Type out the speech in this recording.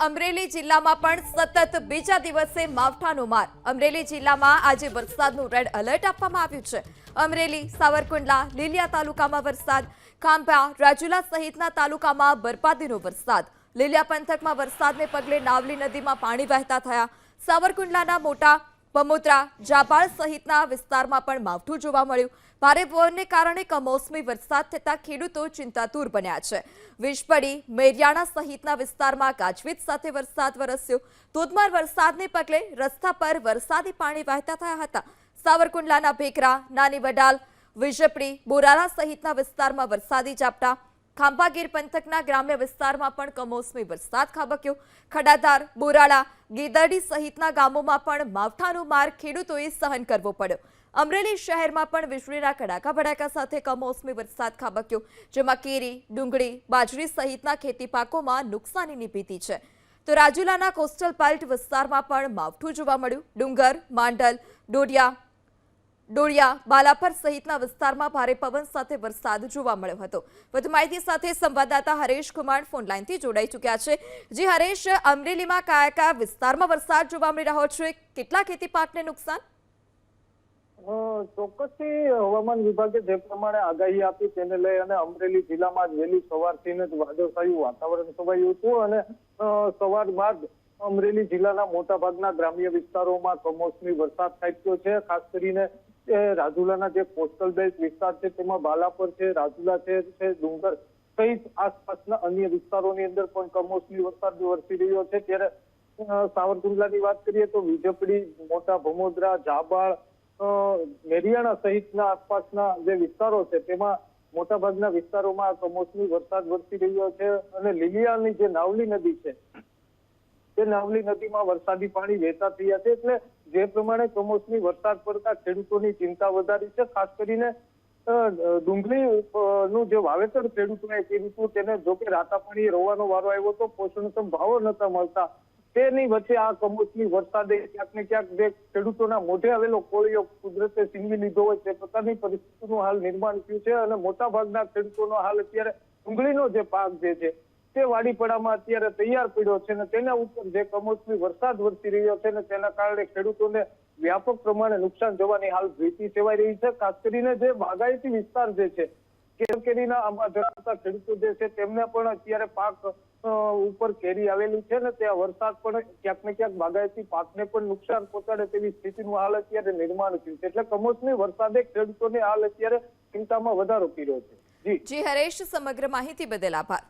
અમરેલી જિલ્લામાં પણ સતત બીજા દિવસે માવઠાનો માર. અમરેલી જિલ્લામાં આજે વરસાદનું રેડ એલર્ટ આપવામાં આવ્યું છે. અમરેલી, સાવરકુંડલા, લીલિયા તાલુકામાં વરસાદ, ખાંભા, રાજુલા સહિતના તાલુકામાં બરપાદીનો વરસાદ. લીલિયા પંથકમાં વરસાદને પગલે નાવલી નદીમાં પાણી વહેતા થયા. સાવરકુંડલાના મોટા પમોદરા, જાબાળ સહિતના વિસ્તારમાં પણ માવઠું જોવા મળ્યું. ભારે પવનને કારણે કમોસમી વરસાદ થતા ખેડૂતો ચિંતાતુર બન્યા છે. વીજપડી, મેરિયાણા સહિતના વિસ્તારમાં ગાજવીજ સાથે વરસાદ વરસ્યો. ધોધમાર વરસાદને પગલે રસ્તા પર વરસાદી પાણી વહેતા થયા હતા. સાવરકુંડલાના ભેખરા, નાની વડાલ, વીજપડી, બોરાળા સહિતના વિસ્તારમાં વરસાદી ઝાપટા. ખાંભાગીર પંથકના ગ્રામ્ય વિસ્તારમાં પણ કમોસમી વરસાદ ખાબક્યો. ખડાધાર, બોરાળા, ગીદરડી સહિતના ગામોમાં પણ માવઠાનો માર ખેડૂતોએ સહન કરવો પડ્યો. અમરેલી શહેરમાં પણ વીજળીના કડાકા ભડાકા સાથે કમોસમી વરસાદ ખાબક્યો, જેમાં કેરી, ડુંગળી, બાજરી સહિતના ખેતી પાકોમાં નુકસાનીની ભીતિ છે. તો રાજુલાના કોસ્ટલ બેલ્ટ વિસ્તારમાં પણ માવઠું જોવા મળ્યું. ડુંગર, માંડલ, ડોડિયા, બાલાપર સહિતના વિસ્તારમાં ભારે પવન સાથે વરસાદ જોવા મળ્યો હતો. વધુ માહિતી સાથે સંવાદદાતા હરેશ કુમાર ફોનલાઈનથી જોડાઈ ચૂક્યા છે. જી હરેશ, અમરેલીમાં કયા કયા વિસ્તારમાં વરસાદ જોવા મળી રહ્યો છે? કેટલા ખેતી પાકને નુકસાન? ચોક્કસથી હવામાન વિભાગે જે પ્રમાણે આગાહી આપી તેને લઈ અને અમરેલી જિલ્લામાં જ વહેલી સવારથી જ વાદળછાયું વાતાવરણ છવાયું હતું અને સવાર બાદ અમરેલી જિલ્લાના મોટાભાગના ગ્રામ્ય વિસ્તારોમાં કમોસમી વરસાદ ખાબક્યો છે. ખાસ કરીને રાજુલાના જે કોસ્ટલ બેલ્ટ વિસ્તાર છે તેમાં બાલાપર છે, રાજુલા છે, ડુંગર સહિત આસપાસના અન્ય વિસ્તારોની અંદર પણ કમોસમી વરસાદ વરસી રહ્યો છે. ત્યારે સાવરકુંડલાની વાત કરીએ તો વીજપડી, મોટા ભમોદરા, જાબાળ, મેરિયાણા સહિતના આસપાસના જે વિસ્તારો છે તેમાં મોટાભાગના વિસ્તારોમાં કમોસમી વરસાદ વરસી રહ્યો છે અને લીલિયાની જે નાવલી નદી છે તે નાવલી નદીમાં વરસાદી પાણી વહેતા થયા છે. એટલે જે પ્રમાણે કમોસમી વરસાદ પડતા ખેડૂતોની ચિંતા વધારી છે. ખાસ કરીને ડુંગળીનું જે વાવેતર ખેડૂતોએ કર્યું હતું તેને જોકે રાતા પાણીએ રોવાનો વારો આવ્યો તો પોષણક્ષમ ભાવો નતા મળતા. તેની વચ્ચે આ કમોસમી વરસાદે ક્યાંક ને ક્યાંક જે ખેડૂતોના મોઢે આવેલો કોળિયો કુદરતે છીનવી લીધો હોય તે પ્રકારની પરિસ્થિતિનું હાલ નિર્માણ થયું છે અને મોટા ભાગના ખેડૂતોનો હાલ અત્યારે ડુંગળીનો જે પાક જે છે તે વાડીપડામાં અત્યારે તૈયાર પડ્યો છે અને તેના ઉપર જે કમોસમી વરસાદ વરસી રહ્યો છે ને તેના કારણે ખેડૂતોને વ્યાપક પ્રમાણે નુકસાન જવાની હાલ ભીતિ સેવાઈ રહી છે. ખાસ કરીને જે બાગાયતી વિસ્તાર જે છે કેરીના આંબા ધરાવતા ખેડૂતો જે છે તેમને પણ અત્યારે પાક ઉપર કેરી આવેલી છે ને ત્યાં વરસાદ પણ ક્યાંક ને ક્યાંક બાગાયતી પાકને પણ નુકસાન પહોંચાડે તેવી સ્થિતિનું હાલ અત્યારે નિર્માણ થયું છે. એટલે કમોસમી વરસાદે ખેડૂતોને હાલ અત્યારે ચિંતામાં વધારો કર્યો છે. જી હરેશ, સમગ્ર માહિતી બદલ આભાર.